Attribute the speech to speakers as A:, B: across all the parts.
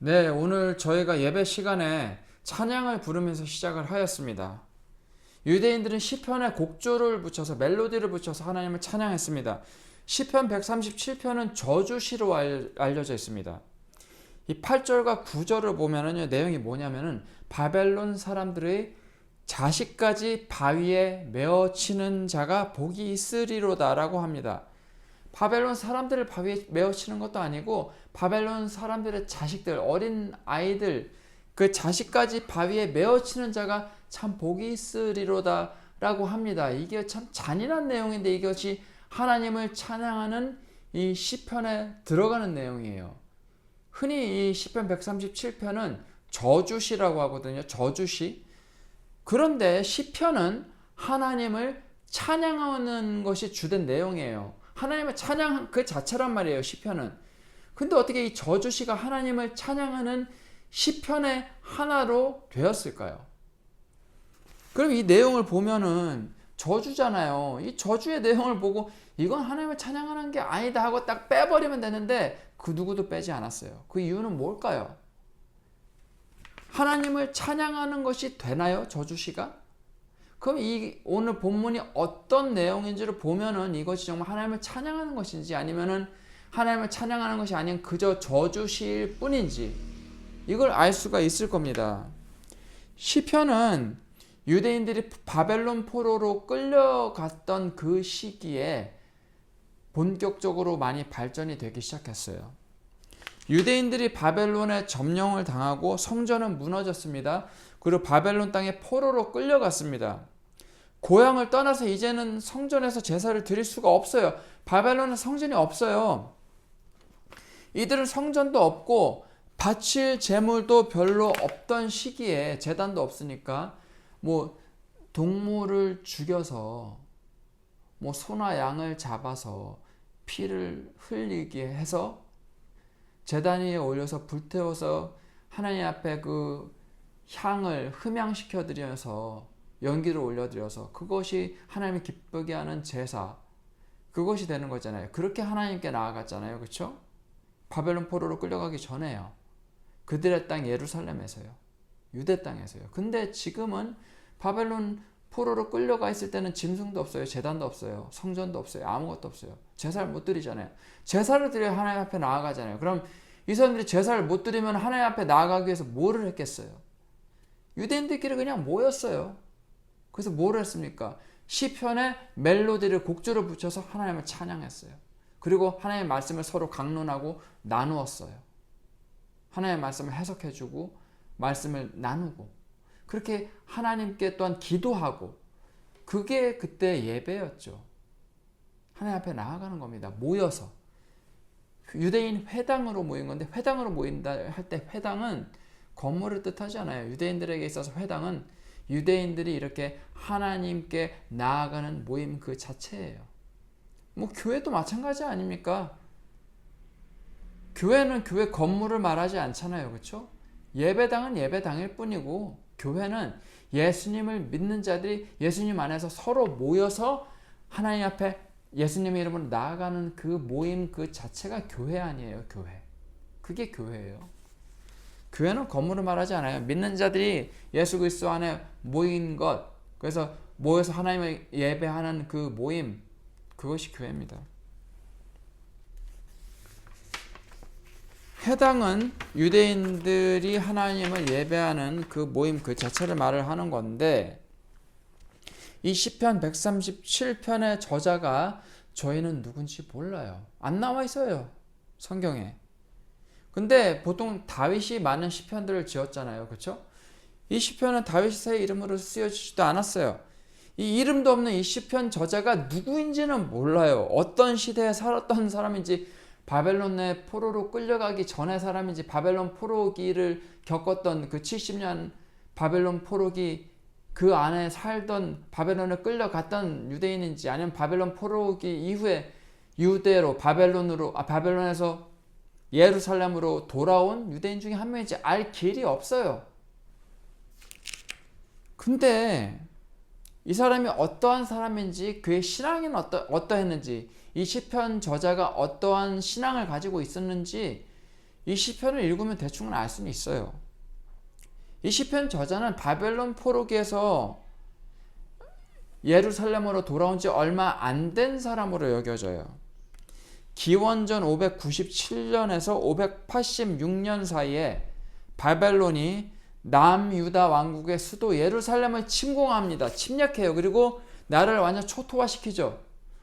A: 네, 오늘 저희가 예배 시간에 찬양을 부르면서 시작을 하였습니다. 유대인들은 시편에 곡조를 붙여서 멜로디를 붙여서 하나님을 찬양했습니다. 시편 137편은 저주시로 알려져 있습니다. 이 8절과 9절을 보면은 내용이 뭐냐면은 바벨론 사람들의 자식까지 바위에 메어치는 자가 복이 있으리로다라고 합니다. 바벨론 사람들을 바위에 메어치는 것도 아니고 바벨론 사람들의 자식들, 어린 아이들, 그 자식까지 바위에 메어치는 자가 참 복이 있으리로다 라고 합니다. 이게 참 잔인한 내용인데 이것이 하나님을 찬양하는 이 시편에 들어가는 내용이에요. 흔히 이 시편 137편은 저주시라고 하거든요. 저주시. 그런데 시편은 하나님을 찬양하는 것이 주된 내용이에요. 하나님을 찬양 그 자체란 말이에요. 시편은. 근데 어떻게 이 저주시가 하나님을 찬양하는 시편의 하나로 되었을까요? 그럼 이 내용을 보면은 저주잖아요. 이 저주의 내용을 보고 이건 하나님을 찬양하는 게 아니다 하고 딱 빼버리면 되는데 그 누구도 빼지 않았어요. 그 이유는 뭘까요? 하나님을 찬양하는 것이 되나요? 저주시가? 그럼 이 오늘 본문이 어떤 내용인지를 보면은 이것이 정말 하나님을 찬양하는 것인지 아니면은 하나님을 찬양하는 것이 아닌 그저 저주시일 뿐인지 이걸 알 수가 있을 겁니다. 시편은 유대인들이 바벨론 포로로 끌려갔던 그 시기에 본격적으로 많이 발전이 되기 시작했어요. 유대인들이 바벨론에 점령을 당하고 성전은 무너졌습니다. 그리고 바벨론 땅에 포로로 끌려갔습니다. 고향을 떠나서 이제는 성전에서 제사를 드릴 수가 없어요. 바벨론은 성전이 없어요. 이들은 성전도 없고 바칠 제물도 별로 없던 시기에 제단도 없으니까 뭐 동물을 죽여서 뭐 소나 양을 잡아서 피를 흘리게 해서 제단 위에 올려서 불태워서 하나님 앞에 그 향을 흠향시켜 드려서 연기를 올려드려서 그것이 하나님을 기쁘게 하는 제사, 그것이 되는 거잖아요. 그렇게 하나님께 나아갔잖아요. 그렇죠? 바벨론 포로로 끌려가기 전에요. 그들의 땅 예루살렘에서요. 유대 땅에서요. 근데 지금은 바벨론 포로로 끌려가 있을 때는 짐승도 없어요. 제단도 없어요. 성전도 없어요. 아무것도 없어요. 제사를 못 드리잖아요. 제사를 드려야 하나님 앞에 나아가잖아요. 그럼 이 사람들이 제사를 못 드리면 하나님 앞에 나아가기 위해서 뭐를 했겠어요? 유대인들끼리 그냥 모였어요. 그래서 뭘 했습니까? 시편에 멜로디를 곡조를 붙여서 하나님을 찬양했어요. 그리고 하나님의 말씀을 서로 강론하고 나누었어요. 하나님의 말씀을 해석해주고 말씀을 나누고 그렇게 하나님께 또한 기도하고 그게 그때 예배였죠. 하나님 앞에 나아가는 겁니다. 모여서. 유대인 회당으로 모인 건데 회당으로 모인다 할 때 회당은 건물을 뜻하지 않아요. 유대인들에게 있어서 회당은 유대인들이 이렇게 하나님께 나아가는 모임 그 자체예요. 뭐 교회도 마찬가지 아닙니까? 교회는 교회 건물을 말하지 않잖아요. 그렇죠? 예배당은 예배당일 뿐이고 교회는 예수님을 믿는 자들이 예수님 안에서 서로 모여서 하나님 앞에 예수님의 이름으로 나아가는 그 모임 그 자체가 교회 아니에요. 교회. 그게 교회예요. 교회는 건물을 말하지 않아요. 믿는 자들이 예수 그리스도 안에 모인 것, 그래서 모여서 하나님을 예배하는 그 모임, 그것이 교회입니다. 회당은 유대인들이 하나님을 예배하는 그 모임 그 자체를 말을 하는 건데 이 시편 137편의 저자가 저희는 누군지 몰라요. 안 나와 있어요. 성경에. 근데 보통 다윗이 많은 시편들을 지었잖아요. 그렇죠? 이 시편은 다윗의 이름으로 쓰여지지도 않았어요. 이 이름도 없는 이 시편 저자가 누구인지는 몰라요. 어떤 시대에 살았던 사람인지 바벨론의 포로로 끌려가기 전의 사람인지 바벨론 포로기를 겪었던 그 70년 바벨론 포로기 그 안에 살던 바벨론에 끌려갔던 유대인인지 아니면 바벨론 포로기 이후에 유대로 바벨론에서 예루살렘으로 돌아온 유대인 중에 한 명인지 알 길이 없어요. 근데 이 사람이 어떠한 사람인지 그의 신앙은 어떠했는지 이 시편 저자가 어떠한 신앙을 가지고 있었는지 이 시편을 읽으면 대충은 알 수는 있어요. 이 시편 저자는 바벨론 포로기에서 예루살렘으로 돌아온 지 얼마 안 된 사람으로 여겨져요. 기원전 597년에서 586년 사이에 바벨론이 남유다 왕국의 수도 예루살렘을 침공합니다. 침략해요. 그리고 나라를 완전 초토화시키죠.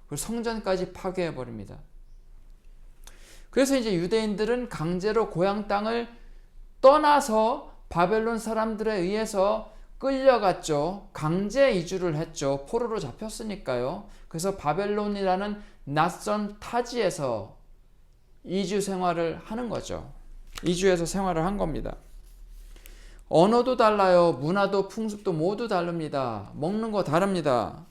A: 그리고 성전까지 파괴해버립니다. 그래서 이제 유대인들은 강제로 고향 땅을 떠나서 바벨론 사람들에 의해서 끌려갔죠. 강제 이주를 했죠. 포로로 잡혔으니까요. 그래서 바벨론이라는 낯선 타지에서 이주 생활을 하는 거죠. 이주해서 생활을 한 겁니다. 언어도 달라요. 문화도 풍습도 모두 다릅니다. 먹는 거 다릅니다.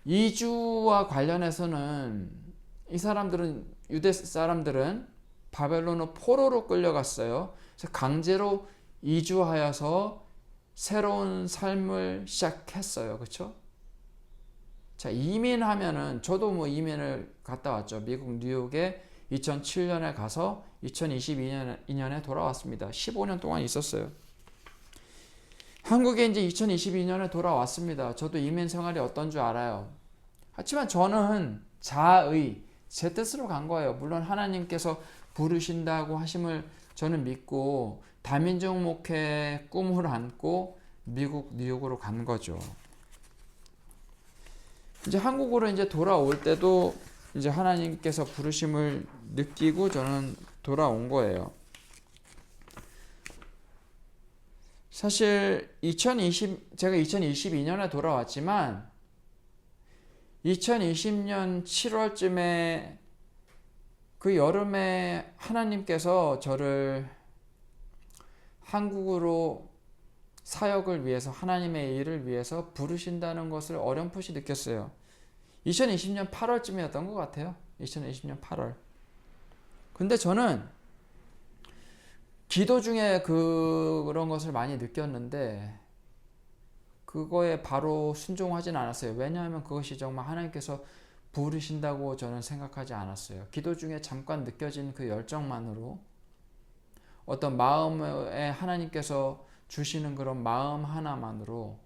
A: 이주와 관련해서는 이 사람들은, 유대 사람들은 바벨론으로 포로로 끌려갔어요. 그래서 강제로 이주하여서 새로운 삶을 시작했어요. 그렇죠? 자, 이민하면은, 저도 뭐 이민을 갔다 왔죠. 미국 뉴욕에 2007년에 가서 2022년에 돌아왔습니다. 15년 동안 있었어요. 한국에 이제 2022년에 돌아왔습니다. 저도 이민 생활이 어떤 줄 알아요. 하지만 저는 자의, 제 뜻으로 간 거예요. 물론 하나님께서 부르신다고 하심을 저는 믿고 다민족 목회 꿈을 안고 미국 뉴욕으로 간 거죠. 이제 한국으로 이제 돌아올 때도 이제 하나님께서 부르심을 느끼고 저는 돌아온 거예요. 사실 제가 2022년에 돌아왔지만 2020년 7월쯤에 그 여름에 하나님께서 저를 한국으로 사역을 위해서, 하나님의 일을 위해서 부르신다는 것을 어렴풋이 느꼈어요. 2020년 8월쯤이었던 것 같아요. 2020년 8월. 근데 저는 기도 중에 그런 것을 많이 느꼈는데 그거에 바로 순종하진 않았어요. 왜냐하면 그것이 정말 하나님께서 부르신다고 저는 생각하지 않았어요. 기도 중에 잠깐 느껴진 그 열정만으로, 어떤 마음에 하나님께서 주시는 그런 마음 하나만으로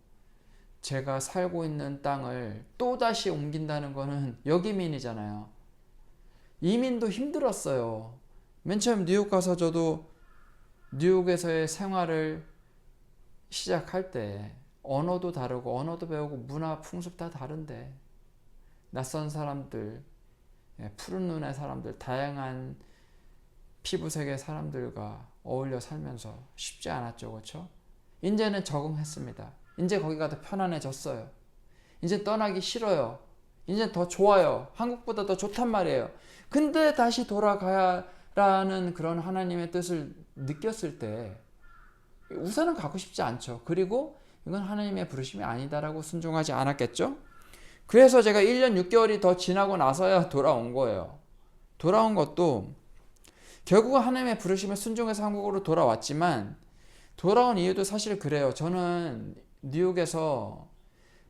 A: 제가 살고 있는 땅을 또다시 옮긴다는 거는 역이민이잖아요. 이민도 힘들었어요. 맨 처음 뉴욕 가서 저도 뉴욕에서의 생활을 시작할 때 언어도 다르고, 언어도 배우고, 문화, 풍습 다 다른데, 낯선 사람들, 푸른 눈의 사람들, 다양한 피부색의 사람들과 어울려 살면서 쉽지 않았죠. 그렇죠? 이제는 적응했습니다. 이제 거기 가도 편안해졌어요. 이제 떠나기 싫어요. 이제 더 좋아요. 한국보다 더 좋단 말이에요. 근데 다시 돌아가야라는 그런 하나님의 뜻을 느꼈을 때 우선은 가고 싶지 않죠. 그리고 이건 하나님의 부르심이 아니다라고 순종하지 않았겠죠? 그래서 제가 1년 6개월이 더 지나고 나서야 돌아온 거예요. 돌아온 것도 결국은 하나님의 부르심에 순종해서 한국으로 돌아왔지만, 돌아온 이유도 사실 그래요. 저는 뉴욕에서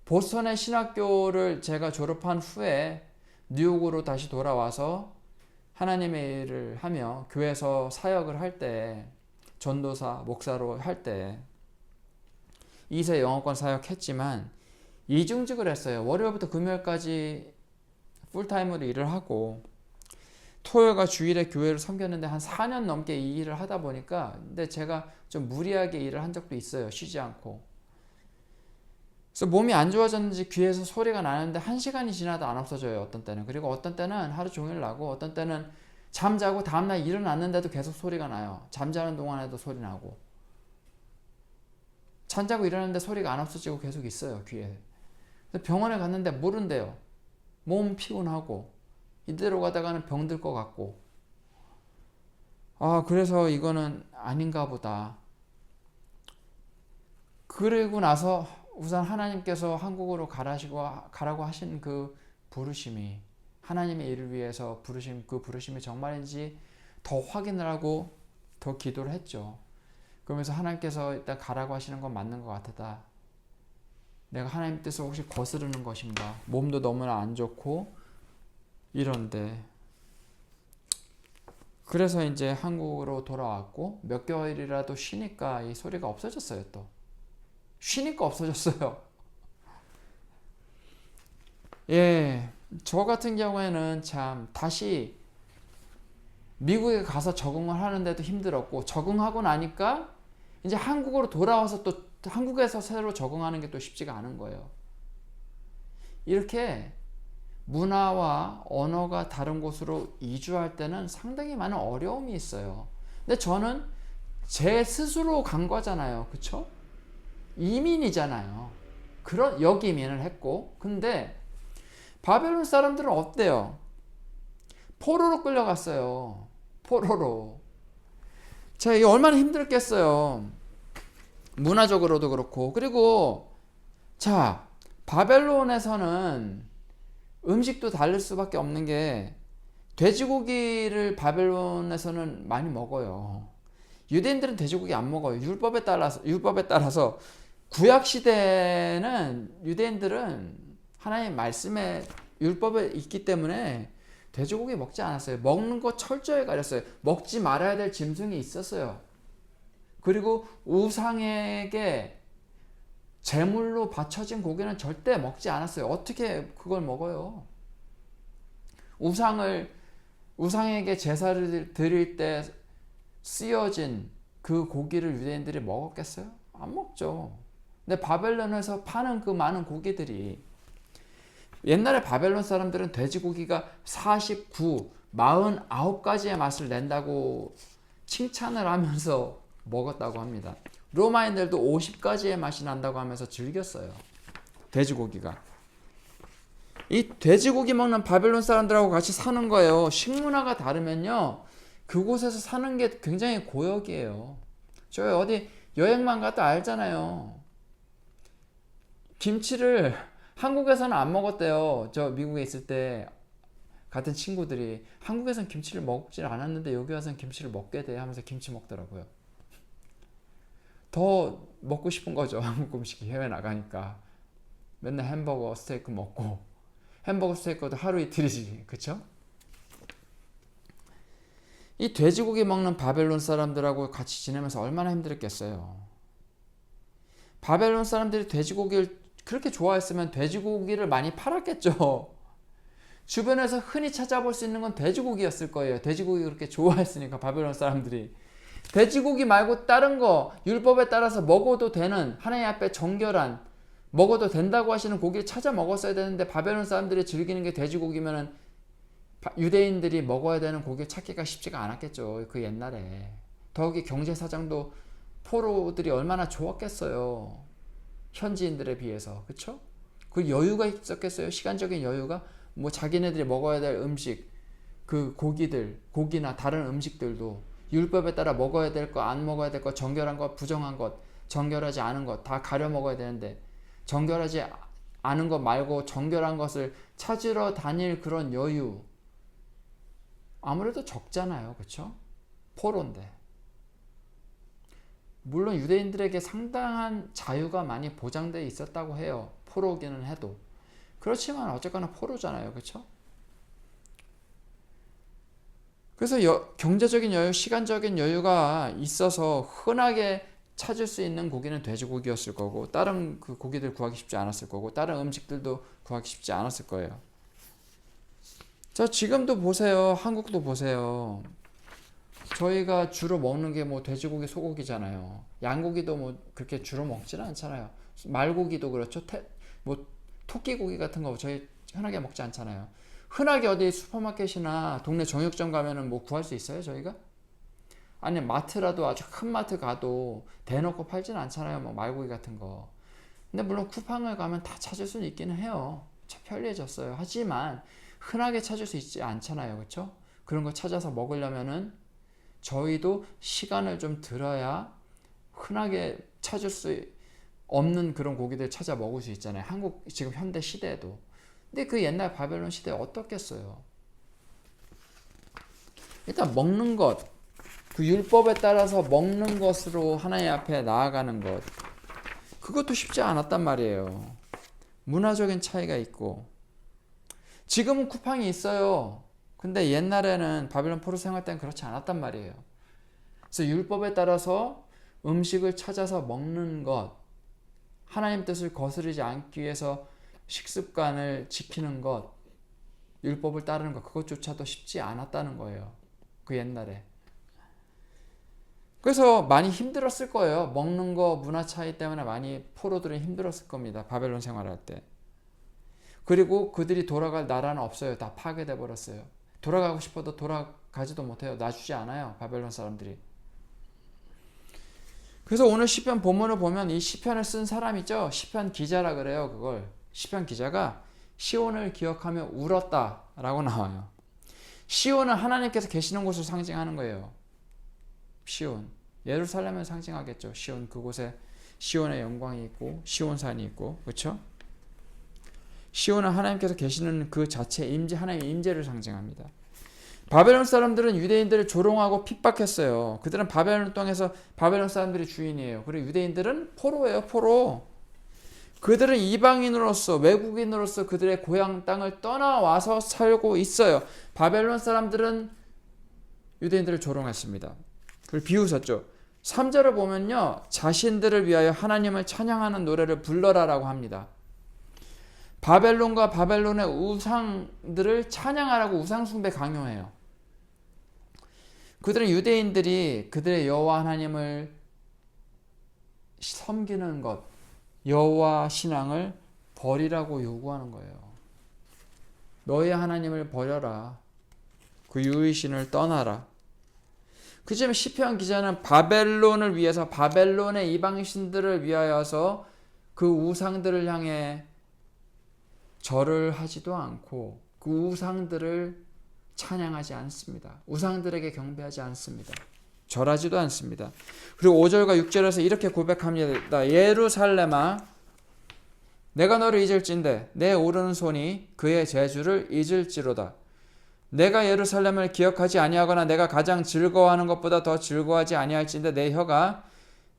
A: 보스턴의 신학교를 제가 졸업한 후에 뉴욕으로 다시 돌아와서 하나님의 일을 하며 교회에서 사역을 할 때, 전도사, 목사로 할 때 2세 영어권 사역했지만 이중직을 했어요. 월요일부터 금요일까지 풀타임으로 일을 하고 토요일과 주일에 교회를 섬겼는데 한 4년 넘게 이 일을 하다 보니까, 근데 제가 좀 무리하게 일을 한 적도 있어요. 쉬지 않고. 그래서 몸이 안 좋아졌는지 귀에서 소리가 나는데 1시간이 지나도 안 없어져요. 어떤 때는. 그리고 어떤 때는 하루 종일 나고, 어떤 때는 잠자고 다음날 일어났는데도 계속 소리가 나요. 잠자는 동안에도 소리 나고. 잠자고 일어났는데 소리가 안 없어지고 계속 있어요. 귀에. 병원에 갔는데 모른대요. 몸 피곤하고 이대로 가다가는 병들 것 같고, 그래서 이거는 아닌가 보다. 그리고 나서 우선 하나님께서 한국으로 가라고 하신 그 부르심이, 하나님의 일을 위해서 부르심, 그 부르심이 정말인지 더 확인을 하고 더 기도를 했죠. 그러면서 하나님께서 일단 가라고 하시는 건 맞는 것 같다. 내가 하나님 뜻을 혹시 거스르는 것인가? 몸도 너무나 안 좋고 이런데. 그래서 이제 한국으로 돌아왔고 몇 개월이라도 쉬니까 이 소리가 없어졌어요. 또 쉬니까 없어졌어요. 예, 저 같은 경우에는 참 다시 미국에 가서 적응을 하는데도 힘들었고, 적응하고 나니까 이제 한국으로 돌아와서 또 한국에서 새로 적응하는 게 또 쉽지가 않은 거예요. 이렇게 문화와 언어가 다른 곳으로 이주할 때는 상당히 많은 어려움이 있어요. 근데 저는 제 스스로 간 거잖아요. 그쵸? 이민이잖아요. 그런 역이민을 했고, 근데 바벨론 사람들은 어때요? 포로로 끌려갔어요. 포로로. 자, 이게 얼마나 힘들겠어요. 문화적으로도 그렇고. 그리고 자, 바벨론에서는 음식도 다를 수밖에 없는 게, 돼지고기를 바벨론에서는 많이 먹어요. 유대인들은 돼지고기 안 먹어요. 율법에 따라서 구약 시대는 유대인들은 하나님 말씀에 율법에 있기 때문에 돼지고기 먹지 않았어요. 먹는 거 철저히 가렸어요. 먹지 말아야 될 짐승이 있었어요. 그리고 우상에게 제물로 바쳐진 고기는 절대 먹지 않았어요. 어떻게 그걸 먹어요? 우상에게 제사를 드릴 때 쓰여진 그 고기를 유대인들이 먹었겠어요? 안 먹죠. 근데 바벨론에서 파는 그 많은 고기들이, 옛날에 바벨론 사람들은 돼지고기가 49, 49가지의 맛을 낸다고 칭찬을 하면서 먹었다고 합니다. 로마인들도 50가지의 맛이 난다고 하면서 즐겼어요. 돼지고기가. 이 돼지고기 먹는 바벨론 사람들하고 같이 사는 거예요. 식문화가 다르면요, 그곳에서 사는 게 굉장히 고역이에요. 저희 어디 여행만 가도 알잖아요. 김치를 한국에서는 안 먹었대요. 저 미국에 있을 때 같은 친구들이 한국에서는 김치를 먹질 않았는데 여기 와서는 김치를 먹게 돼 하면서 김치 먹더라고요. 더 먹고 싶은 거죠. 한국 음식이 해외 나가니까. 맨날 햄버거 스테이크 먹고, 햄버거 스테이크도 하루 이틀이지. 그쵸? 이 돼지고기 먹는 바벨론 사람들하고 같이 지내면서 얼마나 힘들었겠어요. 바벨론 사람들이 돼지고기를 그렇게 좋아했으면 돼지고기를 많이 팔았겠죠. 주변에서 흔히 찾아볼 수 있는 건 돼지고기였을 거예요. 돼지고기 그렇게 좋아했으니까 바벨론 사람들이. 돼지고기 말고 다른 거, 율법에 따라서 먹어도 되는, 하나님 앞에 정결한, 먹어도 된다고 하시는 고기를 찾아 먹었어야 되는데, 바벨론 사람들이 즐기는 게 돼지고기면은 유대인들이 먹어야 되는 고기를 찾기가 쉽지가 않았겠죠. 그 옛날에. 더욱이 경제사정도 포로들이 얼마나 좋았겠어요. 현지인들에 비해서. 그쵸? 그 여유가 있었겠어요. 시간적인 여유가. 뭐 자기네들이 먹어야 될 음식, 그 고기들, 고기나 다른 음식들도 율법에 따라 먹어야 될 거, 안 먹어야 될 거, 정결한 것, 부정한 것, 정결하지 않은 것 다 가려 먹어야 되는데, 정결하지 않은 것 말고 정결한 것을 찾으러 다닐 그런 여유, 아무래도 적잖아요. 그쵸? 포로인데. 물론 유대인들에게 상당한 자유가 많이 보장되어 있었다고 해요. 포로기는 해도. 그렇지만 어쨌거나 포로잖아요. 그쵸? 그래서 경제적인 여유, 시간적인 여유가 있어서 흔하게 찾을 수 있는 고기는 돼지고기였을 거고, 다른 그 고기들 구하기 쉽지 않았을 거고, 다른 음식들도 구하기 쉽지 않았을 거예요. 자, 지금도 보세요. 한국도 보세요. 저희가 주로 먹는 게 뭐 돼지고기, 소고기잖아요. 양고기도 뭐 그렇게 주로 먹지는 않잖아요. 말고기도 그렇죠. 뭐 토끼고기 같은 거 저희 흔하게 먹지 않잖아요. 흔하게 어디 슈퍼마켓이나 동네 정육점 가면은 뭐 구할 수 있어요, 저희가? 아니, 마트라도 아주 큰 마트 가도 대놓고 팔지는 않잖아요, 뭐 말고기 같은 거. 근데 물론 쿠팡을 가면 다 찾을 수는 있기는 해요. 참 편리해졌어요. 하지만 흔하게 찾을 수 있지 않잖아요, 그렇죠? 그런 거 찾아서 먹으려면은 저희도 시간을 좀 들어야 흔하게 찾을 수 없는 그런 고기들 찾아 먹을 수 있잖아요. 한국 지금 현대 시대에도. 근데 그 옛날 바벨론 시대에 어떻겠어요? 일단 먹는 것, 그 율법에 따라서 먹는 것으로 하나님 앞에 나아가는 것, 그것도 쉽지 않았단 말이에요. 문화적인 차이가 있고. 지금은 쿠팡이 있어요. 근데 옛날에는 바벨론 포로 생활 때는 그렇지 않았단 말이에요. 그래서 율법에 따라서 음식을 찾아서 먹는 것, 하나님 뜻을 거스르지 않기 위해서 식습관을 지키는 것, 율법을 따르는 것, 그것조차도 쉽지 않았다는 거예요. 그 옛날에. 그래서 많이 힘들었을 거예요. 먹는 거 문화 차이 때문에 많이 포로들은 힘들었을 겁니다. 바벨론 생활할 때. 그리고 그들이 돌아갈 나라는 없어요. 다 파괴돼 버렸어요. 돌아가고 싶어도 돌아가지도 못해요. 놔주지 않아요. 바벨론 사람들이. 그래서 오늘 시편 본문을 보면 이 시편을 쓴 사람 있죠. 시편 기자라 그래요. 그걸 시편 기자가 시온을 기억하며 울었다라고 나와요. 시온은 하나님께서 계시는 곳을 상징하는 거예요. 시온, 예루살렘을 상징하겠죠. 시온, 그곳에 시온의 영광이 있고 시온산이 있고, 그렇죠? 시온은 하나님께서 계시는 그 자체 임재, 하나님의 임재를 상징합니다. 바벨론 사람들은 유대인들을 조롱하고 핍박했어요. 그들은 바벨론 땅에서 바벨론 사람들이 주인이에요. 그리고 유대인들은 포로예요, 포로. 그들은 이방인으로서, 외국인으로서 그들의 고향 땅을 떠나와서 살고 있어요. 바벨론 사람들은 유대인들을 조롱했습니다. 그걸 비웃었죠. 3절을 보면요, 자신들을 위하여 하나님을 찬양하는 노래를 불러라라고 합니다. 바벨론과 바벨론의 우상들을 찬양하라고 우상숭배 강요해요. 그들은 유대인들이 그들의 여호와 하나님을 섬기는 것, 여호와 신앙을 버리라고 요구하는 거예요. 너희 하나님을 버려라. 그 유일신을 떠나라. 그쯤에 시편 기자는 바벨론을 위해서, 바벨론의 이방신들을 위하여서 그 우상들을 향해 절을 하지도 않고 그 우상들을 찬양하지 않습니다. 우상들에게 경배하지 않습니다. 절하지도 않습니다. 그리고 5절과 6절에서 이렇게 고백합니다. 예루살렘아, 내가 너를 잊을진대 내 오른손이 그의 재주를 잊을지로다. 내가 예루살렘을 기억하지 아니하거나 내가 가장 즐거워하는 것보다 더 즐거워하지 아니할진대 내 혀가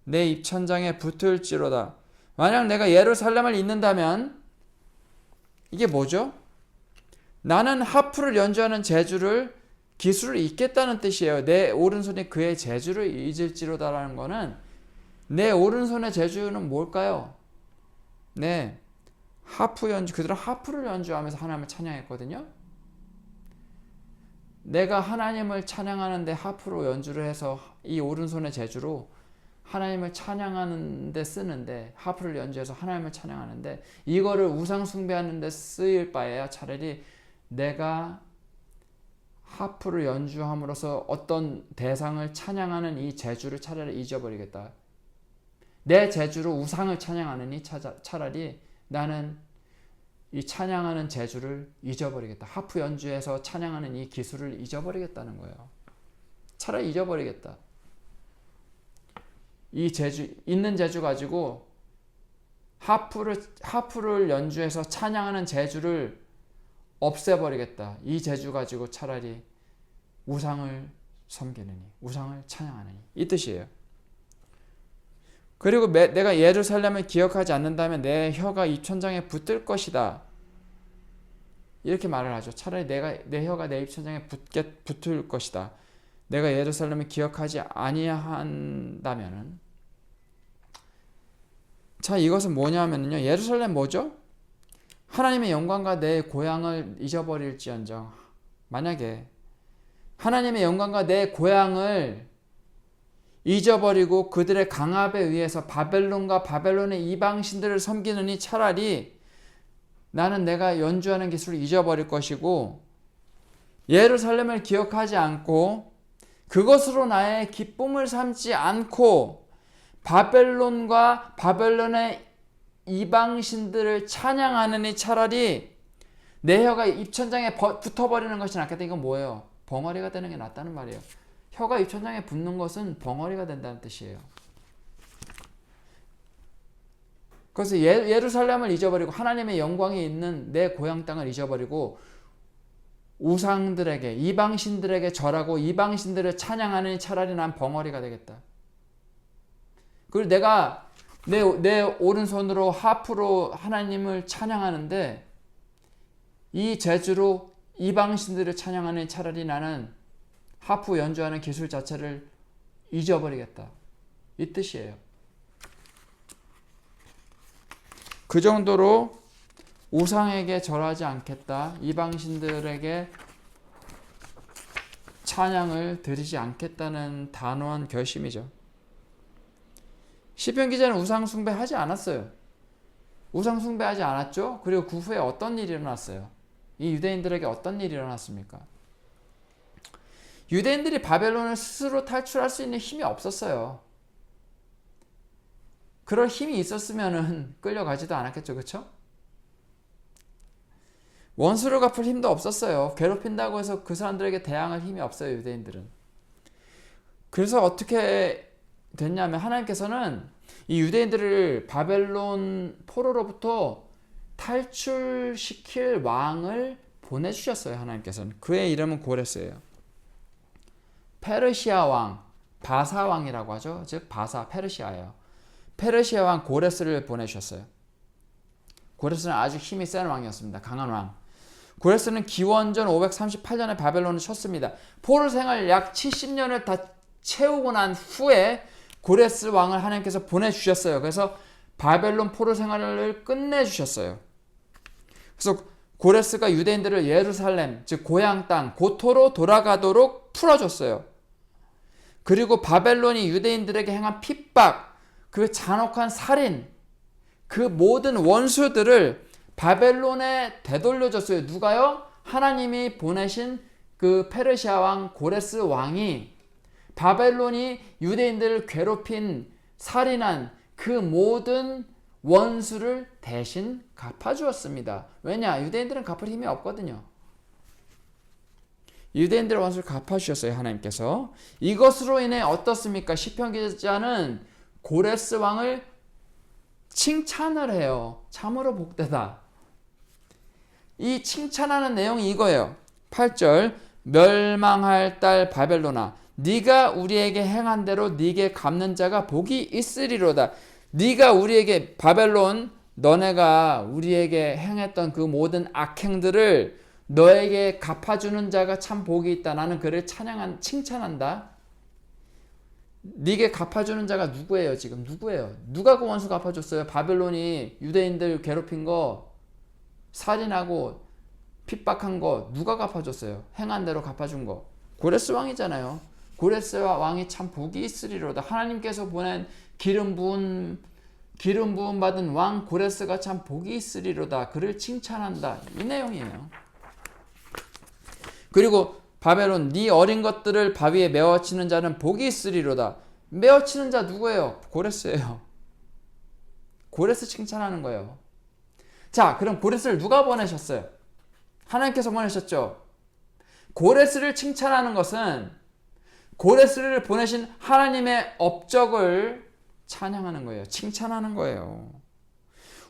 A: 내 입천장에 붙을지로다. 만약 내가 예루살렘을 잊는다면 이게 뭐죠? 나는 하프를 연주하는 재주를, 기술을 잊겠다는 뜻이에요. 내 오른손이 그의 재주를 잊을지로다라는 거는, 내 오른손의 재주는 뭘까요? 네, 하프 연주. 그들은 하프를 연주하면서 하나님을 찬양했거든요. 내가 하나님을 찬양하는데 하프로 연주를 해서 이 오른손의 재주로 하나님을 찬양하는 데 쓰는데, 하프를 연주해서 하나님을 찬양하는데, 이거를 우상 숭배하는 데 쓰일 바에야 차라리 내가 하프를 연주함으로써 어떤 대상을 찬양하는 이 재주를 차라리 잊어버리겠다. 내 재주로 우상을 찬양하느니 차라리 나는 이 찬양하는 재주를 잊어버리겠다. 하프 연주해서 찬양하는 이 기술을 잊어버리겠다는 거예요. 차라리 잊어버리겠다. 이 재주, 있는 재주 가지고 하프를 연주해서 찬양하는 재주를 없애버리겠다. 이 재주 가지고 차라리 우상을 섬기느니, 우상을 찬양하느니, 이 뜻이에요. 그리고 내가 예루살렘을 기억하지 않는다면 내 혀가 입천장에 붙을 것이다. 이렇게 말을 하죠. 차라리 내 혀가 내 입천장에 붙을 것이다. 내가 예루살렘을 기억하지 아니한다면은. 자, 이것은 뭐냐면요, 예루살렘 뭐죠? 하나님의 영광과 내 고향을 잊어버릴지언정, 만약에 하나님의 영광과 내 고향을 잊어버리고 그들의 강압에 의해서 바벨론과 바벨론의 이방신들을 섬기느니 차라리 나는 내가 연주하는 기술을 잊어버릴 것이고, 예루살렘을 기억하지 않고 그것으로 나의 기쁨을 삼지 않고 바벨론과 바벨론의 이방신들을 찬양하느니 차라리 내 혀가 입천장에 붙어버리는 것이 낫겠다. 이건 뭐예요? 벙어리가 되는 게 낫다는 말이에요. 혀가 입천장에 붙는 것은 벙어리가 된다는 뜻이에요. 그래서 예루살렘을 잊어버리고 하나님의 영광이 있는 내 고향 땅을 잊어버리고 우상들에게, 이방신들에게 절하고 이방신들을 찬양하느니 차라리 난 벙어리가 되겠다. 그리고 내가 내 오른손으로 하프로 하나님을 찬양하는데 이 재주로 이방신들을 찬양하는 차라리 나는 하프 연주하는 기술 자체를 잊어버리겠다. 이 뜻이에요. 그 정도로 우상에게 절하지 않겠다. 이방신들에게 찬양을 드리지 않겠다는 단호한 결심이죠. 시편 기자는 우상 숭배하지 않았어요. 우상 숭배하지 않았죠. 그리고 그 후에 어떤 일이 일어났어요? 이 유대인들에게 어떤 일이 일어났습니까? 유대인들이 바벨론을 스스로 탈출할 수 있는 힘이 없었어요. 그럴 힘이 있었으면 끌려가지도 않았겠죠. 그렇죠? 원수를 갚을 힘도 없었어요. 괴롭힌다고 해서 그 사람들에게 대항할 힘이 없어요. 유대인들은. 그래서 어떻게 됐냐면 하나님께서는 이 유대인들을 바벨론 포로로부터 탈출시킬 왕을 보내주셨어요. 하나님께서는. 그의 이름은 고레스예요. 페르시아 왕, 바사 왕이라고 하죠. 즉 바사, 페르시아예요. 페르시아 왕 고레스를 보내주셨어요. 고레스는 아주 힘이 센 왕이었습니다. 강한 왕. 고레스는 기원전 538년에 바벨론을 쳤습니다. 포로 생활 약 70년을 다 채우고 난 후에 고레스 왕을 하나님께서 보내주셨어요. 그래서 바벨론 포로 생활을 끝내주셨어요. 그래서 고레스가 유대인들을 예루살렘, 즉 고향 땅, 고토로 돌아가도록 풀어줬어요. 그리고 바벨론이 유대인들에게 행한 핍박, 그 잔혹한 살인, 그 모든 원수들을 바벨론에 되돌려줬어요. 누가요? 하나님이 보내신 그 페르시아 왕 고레스 왕이 바벨론이 유대인들을 괴롭힌 살인한 그 모든 원수를 대신 갚아주었습니다. 왜냐? 유대인들은 갚을 힘이 없거든요. 유대인들의 원수를 갚아주셨어요. 하나님께서. 이것으로 인해 어떻습니까? 시편 기자는 고레스 왕을 칭찬을 해요. 참으로 복되다. 이 칭찬하는 내용이 이거예요. 8절 멸망할 딸 바벨론아 네가 우리에게 행한 대로 네게 갚는 자가 복이 있으리로다. 네가 우리에게 바벨론 너네가 우리에게 행했던 그 모든 악행들을 너에게 갚아주는 자가 참 복이 있다. 나는 그를 칭찬한다. 네게 갚아주는 자가 누구예요? 지금 누구예요? 누가 그 원수 갚아줬어요? 바벨론이 유대인들 괴롭힌 거, 살인하고 핍박한 거 누가 갚아줬어요? 행한 대로 갚아준 거 고레스 왕이잖아요. 고레스 왕이 참 복이 있으리로다. 하나님께서 보낸 기름 부음 받은 왕 고레스가 참 복이 있으리로다. 그를 칭찬한다. 이 내용이에요. 그리고 바벨론 네 어린 것들을 바위에 메어치는 자는 복이 있으리로다. 메어치는 자 누구예요? 고레스예요. 고레스 칭찬하는 거예요. 자, 그럼 고레스를 누가 보내셨어요? 하나님께서 보내셨죠. 고레스를 칭찬하는 것은 고레스를 보내신 하나님의 업적을 찬양하는 거예요. 칭찬하는 거예요.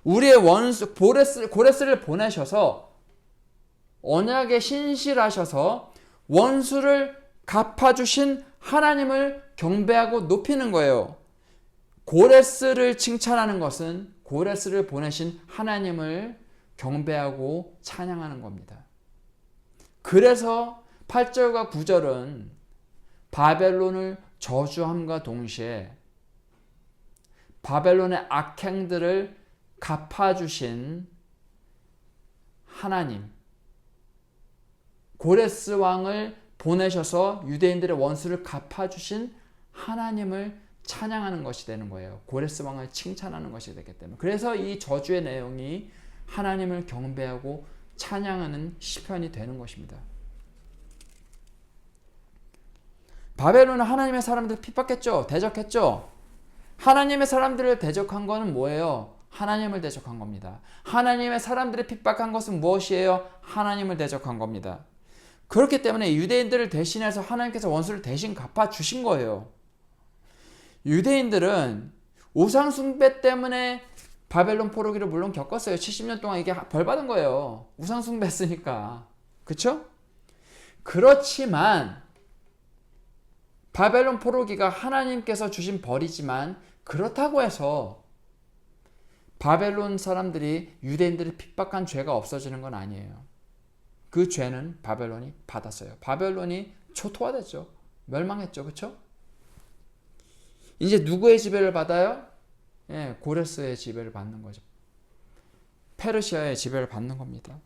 A: 우리의 원수 고레스를 보내셔서 언약에 신실하셔서 원수를 갚아주신 하나님을 경배하고 높이는 거예요. 고레스를 칭찬하는 것은 고레스를 보내신 하나님을 경배하고 찬양하는 겁니다. 그래서 8절과 9절은 바벨론을 저주함과 동시에 바벨론의 악행들을 갚아주신 하나님, 고레스 왕을 보내셔서 유대인들의 원수를 갚아주신 하나님을 찬양하는 것이 되는 거예요. 고레스 왕을 칭찬하는 것이 되기 때문에. 그래서 이 저주의 내용이 하나님을 경배하고 찬양하는 시편이 되는 것입니다. 바벨론은 하나님의 사람들을 핍박했죠. 대적했죠. 하나님의 사람들을 대적한 것은 뭐예요? 하나님을 대적한 겁니다. 하나님의 사람들을 핍박한 것은 무엇이에요? 하나님을 대적한 겁니다. 그렇기 때문에 유대인들을 대신해서 하나님께서 원수를 대신 갚아주신 거예요. 유대인들은 우상 숭배 때문에 바벨론 포로기를 물론 겪었어요. 70년 동안 이게 벌 받은 거예요. 우상 숭배했으니까. 그렇죠? 그렇지만 바벨론 포로기가 하나님께서 주신 벌이지만 그렇다고 해서 바벨론 사람들이 유대인들을 핍박한 죄가 없어지는 건 아니에요. 그 죄는 바벨론이 받았어요. 바벨론이 초토화됐죠. 멸망했죠. 그렇죠? 이제 누구의 지배를 받아요? 예, 고레스의 지배를 받는 거죠. 페르시아의 지배를 받는 겁니다.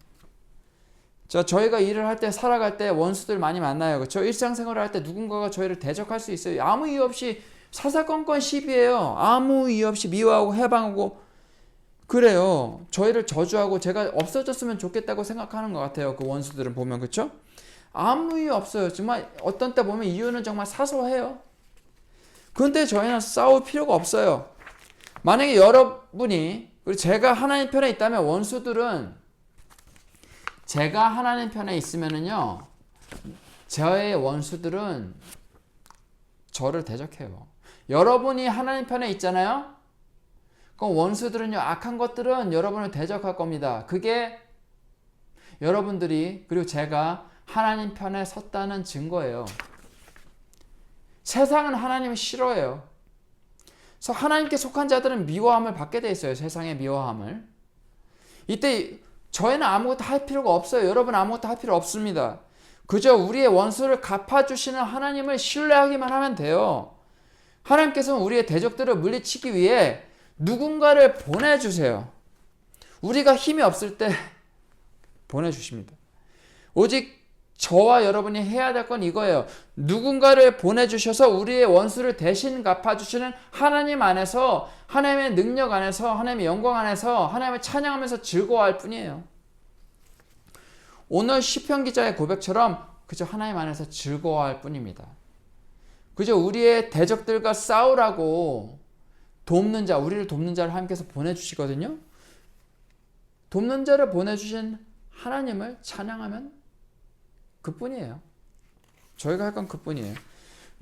A: 자, 저희가 일을 할 때, 살아갈 때 원수들 많이 만나요. 그렇죠? 일상생활을 할 때 누군가가 저희를 대적할 수 있어요. 아무 이유 없이 사사건건 시비예요. 아무 이유 없이 미워하고 해방하고 그래요. 저희를 저주하고 제가 없어졌으면 좋겠다고 생각하는 것 같아요. 그 원수들은 보면. 그렇죠? 아무 이유 없어요. 정말 어떤 때 보면 이유는 정말 사소해요. 그런데 저희는 싸울 필요가 없어요. 만약에 여러분이 그리고 제가 하나님 편에 있다면 원수들은 제가 하나님 편에 있으면은요, 저의 원수들은 저를 대적해요. 여러분이 하나님 편에 있잖아요? 그럼 원수들은요, 악한 것들은 여러분을 대적할 겁니다. 그게 여러분들이, 그리고 제가 하나님 편에 섰다는 증거예요. 세상은 하나님을 싫어해요. 그래서 하나님께 속한 자들은 미워함을 받게 돼 있어요. 세상의 미워함을. 이때 저희는 아무것도 할 필요가 없어요. 여러분 아무것도 할 필요 없습니다. 그저 우리의 원수를 갚아주시는 하나님을 신뢰하기만 하면 돼요. 하나님께서는 우리의 대적들을 물리치기 위해 누군가를 보내주세요. 우리가 힘이 없을 때 보내주십니다. 오직 저와 여러분이 해야 될 건 이거예요. 누군가를 보내주셔서 우리의 원수를 대신 갚아주시는 하나님 안에서, 하나님의 능력 안에서, 하나님의 영광 안에서 하나님을 찬양하면서 즐거워할 뿐이에요. 오늘 시편 기자의 고백처럼 그저 하나님 안에서 즐거워할 뿐입니다. 그저 우리의 대적들과 싸우라고 돕는 자, 우리를 돕는 자를 하나님께서 보내주시거든요. 돕는 자를 보내주신 하나님을 찬양하면 그뿐이에요. 저희가 할 건 그뿐이에요.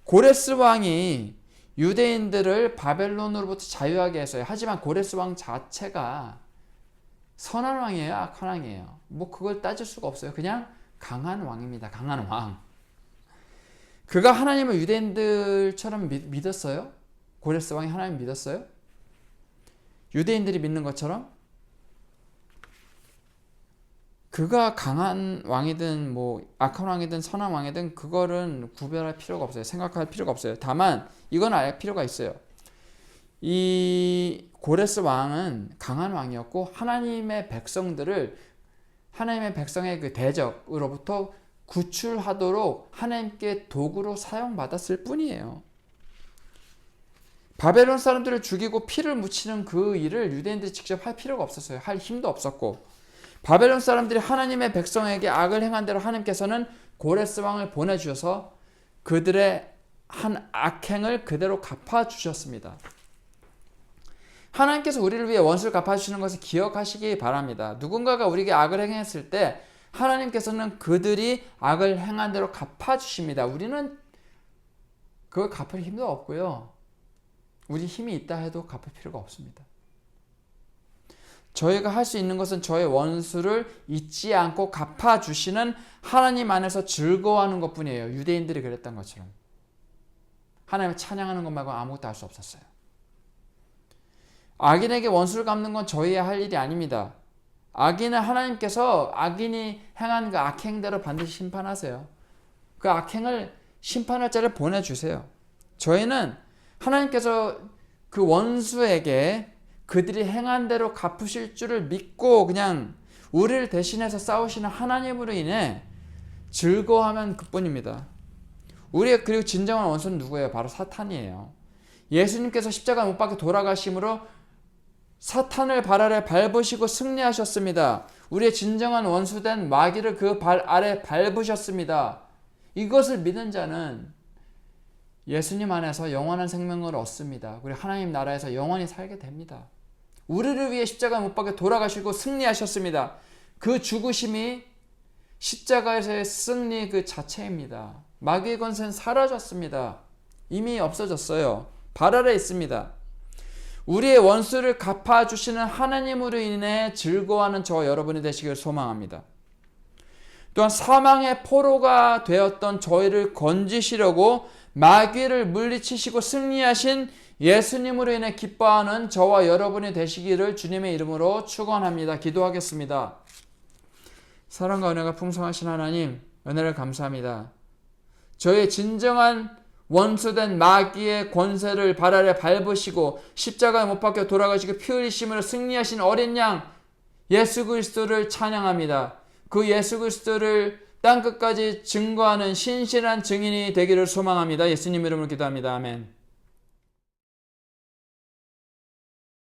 A: 고레스 왕이 유대인들을 바벨론으로부터 자유하게 했어요. 하지만 고레스 왕 자체가 선한 왕이에요? 악한 왕이에요? 뭐 그걸 따질 수가 없어요. 그냥 강한 왕입니다. 강한 왕. 그가 하나님을 유대인들처럼 믿었어요? 고레스 왕이 하나님 믿었어요? 유대인들이 믿는 것처럼? 그가 강한 왕이든 뭐 악한 왕이든 선한 왕이든 그거는 구별할 필요가 없어요. 생각할 필요가 없어요. 다만 이건 알 필요가 있어요. 이 고레스 왕은 강한 왕이었고 하나님의 백성들을 하나님의 백성의 그 대적으로부터 구출하도록 하나님께 도구로 사용받았을 뿐이에요. 바벨론 사람들을 죽이고 피를 묻히는 그 일을 유대인들이 직접 할 필요가 없었어요. 할 힘도 없었고 바벨론 사람들이 하나님의 백성에게 악을 행한 대로 하나님께서는 고레스 왕을 보내주셔서 그들의 한 악행을 그대로 갚아주셨습니다. 하나님께서 우리를 위해 원수를 갚아주시는 것을 기억하시기 바랍니다. 누군가가 우리에게 악을 행했을 때 하나님께서는 그들이 악을 행한 대로 갚아주십니다. 우리는 그걸 갚을 힘도 없고요. 우리 힘이 있다 해도 갚을 필요가 없습니다. 저희가 할 수 있는 것은 저의 원수를 잊지 않고 갚아주시는 하나님 안에서 즐거워하는 것뿐이에요. 유대인들이 그랬던 것처럼. 하나님을 찬양하는 것 말고 아무것도 할 수 없었어요. 악인에게 원수를 갚는 건 저희의 할 일이 아닙니다. 악인은 하나님께서 악인이 행한 그 악행대로 반드시 심판하세요. 그 악행을 심판할 자를 보내주세요. 저희는 하나님께서 그 원수에게 그들이 행한 대로 갚으실 줄을 믿고 그냥 우리를 대신해서 싸우시는 하나님으로 인해 즐거워하면 그뿐입니다. 우리의 그리고 진정한 원수는 누구예요? 바로 사탄이에요. 예수님께서 십자가 못 박혀 돌아가심으로 사탄을 발 아래 밟으시고 승리하셨습니다. 우리의 진정한 원수된 마귀를 그 발 아래 밟으셨습니다. 이것을 믿는 자는 예수님 안에서 영원한 생명을 얻습니다. 그리고 하나님 나라에서 영원히 살게 됩니다. 우리를 위해 십자가 못 박혀 돌아가시고 승리하셨습니다. 그 죽으심이 십자가에서의 승리 그 자체입니다. 마귀의 권세는 사라졌습니다. 이미 없어졌어요. 발 아래 있습니다. 우리의 원수를 갚아주시는 하나님으로 인해 즐거워하는 저와 여러분이 되시길 소망합니다. 또한 사망의 포로가 되었던 저희를 건지시려고 마귀를 물리치시고 승리하신 예수님으로 인해 기뻐하는 저와 여러분이 되시기를 주님의 이름으로 축원합니다. 기도하겠습니다. 사랑과 은혜가 풍성하신 하나님, 은혜를 감사합니다. 저의 진정한 원수된 마귀의 권세를 발 아래 밟으시고 십자가에 못 박혀 돌아가시고 피 흘리심으로 승리하신 어린 양 예수 그리스도를 찬양합니다. 그 예수 그리스도를 땅끝까지 증거하는 신실한 증인이 되기를 소망합니다. 예수님 이름으로 기도합니다. 아멘.